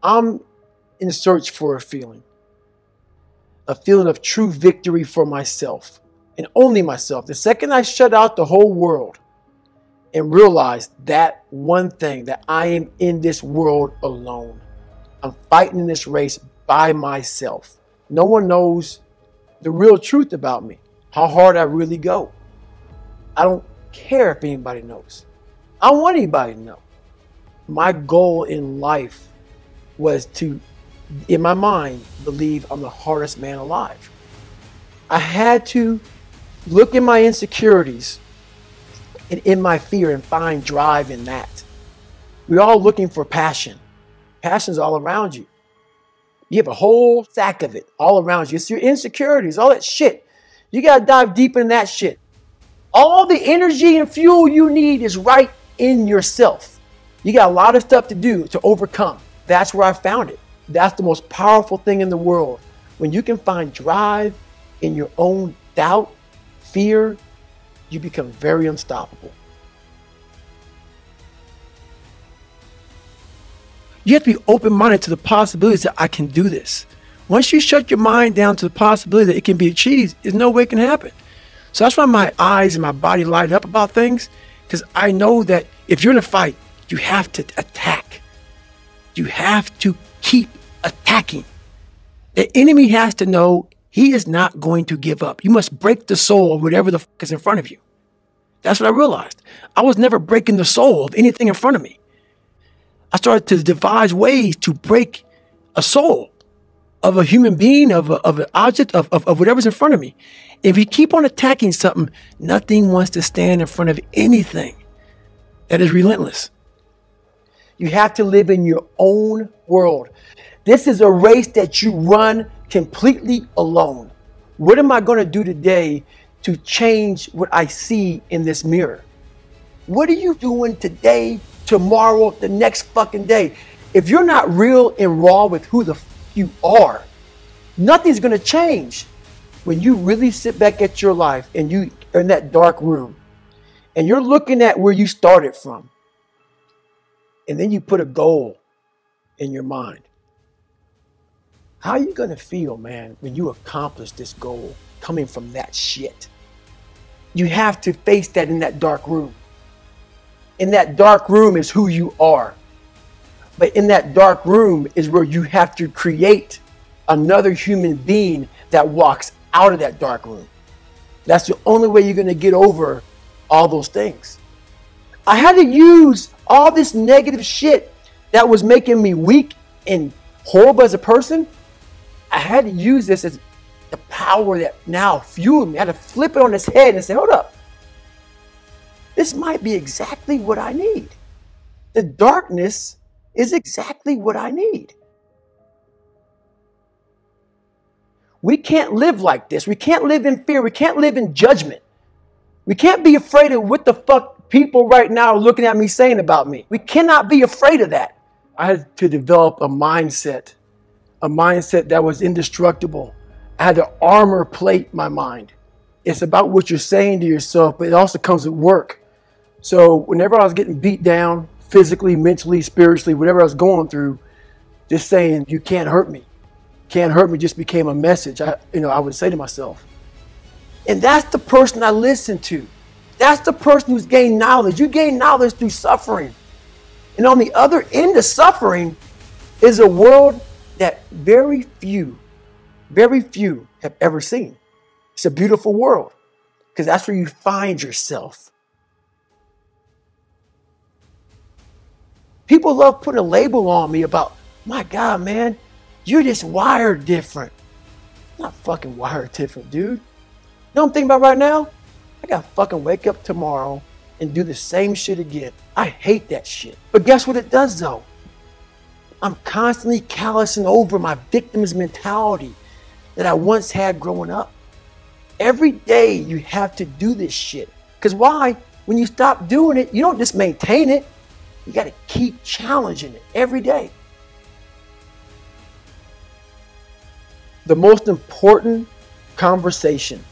I'm in search for a feeling of true victory for myself and only myself. The second I shut out the whole world and realize that one thing, that I am in this world alone. I'm fighting in this race by myself. No one knows the real truth about me, how hard I really go. I don't care if anybody knows. I don't want anybody to know. My goal in life was to, in my mind, believe I'm the hardest man alive. I had to look at my insecurities and in my fear and find drive in that. We're all looking for passion. Passion's all around you. You have a whole stack of it all around you. It's your insecurities, all that shit. You got to dive deep in that shit. All the energy and fuel you need is right in yourself. You got a lot of stuff to do to overcome. That's where I found it. That's the most powerful thing in the world. When you can find drive in your own doubt, fear, you become very unstoppable. You have to be open-minded to the possibilities that I can do this. Once you shut your mind down to the possibility that it can be achieved, there's no way it can happen. So that's why my eyes and my body light up about things, because I know that if you're in a fight, you have to attack. You have to keep attacking. The enemy has to know he is not going to give up. You must break the soul of whatever the fuck is in front of you. That's what I realized. I was never breaking the soul of anything in front of me. I started to devise ways to break a soul of a human being, of an object, of whatever's in front of me. If you keep on attacking something, nothing wants to stand in front of anything that is relentless. You have to live in your own world. This is a race that you run completely alone. What am I going to do today to change what I see in this mirror? What are you doing today, tomorrow, the next fucking day? If you're not real and raw with who the f you are, nothing's going to change. When you really sit back at your life and you are in that dark room and you're looking at where you started from, and then you put a goal in your mind, how are you going to feel, man, when you accomplish this goal coming from that shit? You have to face that in that dark room. In that dark room is who you are. But in that dark room is where you have to create another human being that walks out of that dark room. That's the only way you're going to get over all those things. I had to use all this negative shit that was making me weak and horrible as a person. I had to use this as the power that now fueled me. I had to flip it on its head and say, hold up. This might be exactly what I need. The darkness is exactly what I need. We can't live like this. We can't live in fear. We can't live in judgment. We can't be afraid of what the fuck people right now are looking at me saying about me. We cannot be afraid of that. I had to develop a mindset that was indestructible. I had to armor plate my mind. It's about what you're saying to yourself, but it also comes with work. So whenever I was getting beat down, physically, mentally, spiritually, whatever I was going through, just saying, you can't hurt me. Can't hurt me just became a message. I would say to myself. And that's the person I listen to. That's the person who's gained knowledge. You gain knowledge through suffering. And on the other end of suffering is a world that very few have ever seen. It's a beautiful world because that's where you find yourself. People love putting a label on me about, my God, man, you're just wired different. I'm not fucking wired different, dude. You know what I'm thinking about right now? I gotta fucking wake up tomorrow and do the same shit again. I hate that shit. But guess what it does though? I'm constantly callousing over my victim's mentality that I once had growing up. Every day you have to do this shit. Because why? When you stop doing it, you don't just maintain it. You got to keep challenging it every day. The most important conversation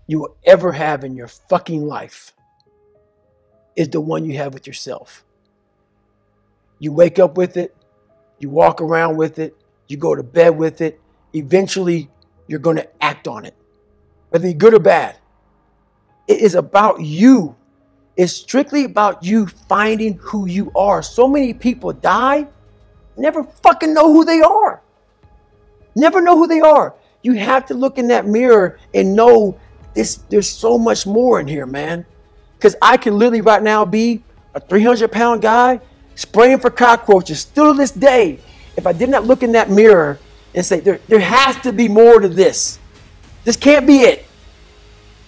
you will ever have in your fucking life is the one you have with yourself. You wake up with it You walk around with it. You go to bed with it. Eventually, you're going to act on it, whether you're good or bad. It is about you. It's strictly about you finding who you are. So many people die, never fucking know who they are. Never know who they are. You have to look in that mirror and know there's so much more in here, man. Because I can literally right now be a 300-pound guy spraying for cockroaches still to this day. If I did not look in that mirror and say, there has to be more to this. This can't be it.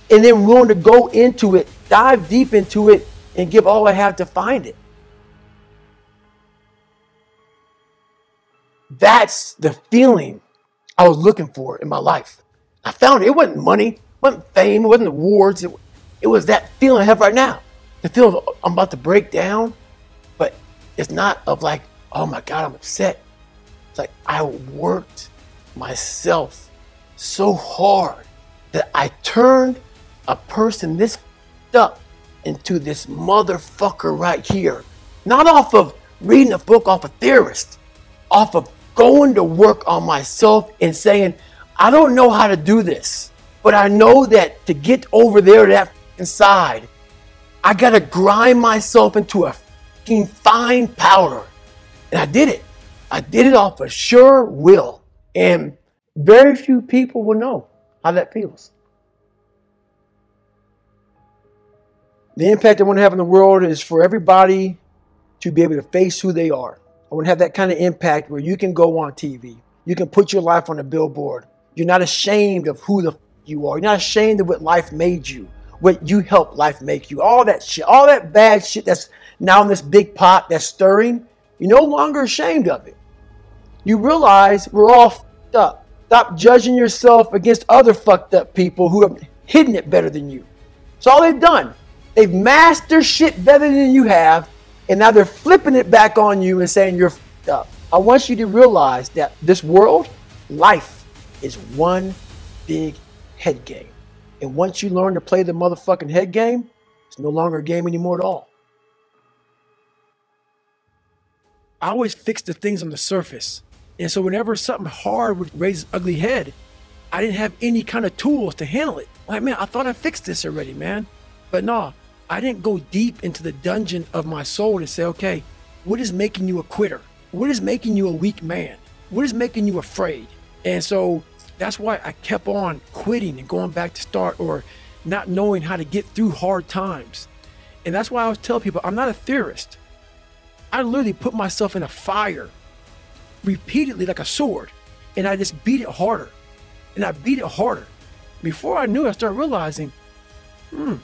And then willing to go into it, dive deep into it, and give all I have to find it. That's the feeling I was looking for in my life. I found it. It wasn't money, it wasn't fame, it wasn't awards. It was that feeling I have right now. The feeling of I'm about to break down, but it's not of like, oh my God, I'm upset. It's like I worked myself so hard that I turned a person this up into this motherfucker right here. Not off of reading a book off a theorist, off of going to work on myself and saying, I don't know how to do this, but I know that to get over there to that side, I gotta grind myself into a fucking fine powder. And I did it. I did it off of sure will. And very few people will know how that feels. The impact I want to have in the world is for everybody to be able to face who they are. I want to have that kind of impact where you can go on TV. You can put your life on a billboard. You're not ashamed of who the f you are. You're not ashamed of what life made you, what you helped life make you. All that shit, all that bad shit that's now in this big pot that's stirring, you're no longer ashamed of it. You realize we're all fucked up. Stop judging yourself against other fucked up people who have hidden it better than you. It's all they've done. They've mastered their shit better than you have, and now they're flipping it back on you and saying you're fucked up. I want you to realize that this world, life, is one big head game. And once you learn to play the motherfucking head game, it's no longer a game anymore at all. I always fix the things on the surface. And so whenever something hard would raise its ugly head, I didn't have any kind of tools to handle it. Like, man, I thought I fixed this already, man. But no, I didn't go deep into the dungeon of my soul to say, okay, what is making you a quitter? What is making you a weak man? What is making you afraid? And so that's why I kept on quitting and going back to start, or not knowing how to get through hard times. And that's why I was telling people, I'm not a theorist. I literally put myself in a fire repeatedly like a sword, and I just beat it harder. And I beat it harder. Before I knew it, I started realizing, all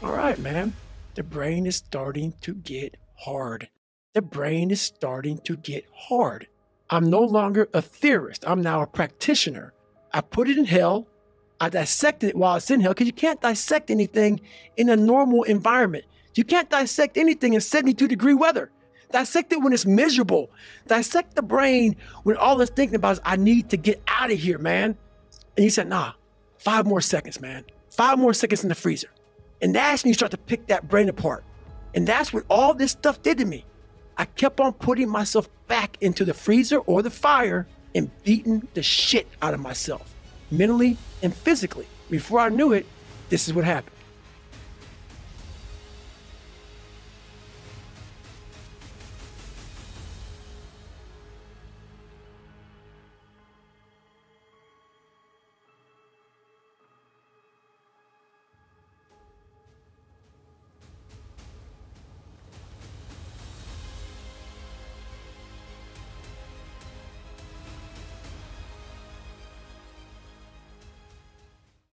right, man, the brain is starting to get hard. The brain is starting to get hard. I'm no longer a theorist. I'm now a practitioner. I put it in hell. I dissected it while it's in hell, because you can't dissect anything in a normal environment. You can't dissect anything in 72-degree weather. Dissect it when it's miserable. Dissect the brain when all it's thinking about is, I need to get out of here, man. And you said, nah, 5 more seconds, man. 5 more seconds in the freezer. And that's when you start to pick that brain apart. And that's what all this stuff did to me. I kept on putting myself back into the freezer or the fire and beating the shit out of myself, mentally and physically. Before I knew it, this is what happened.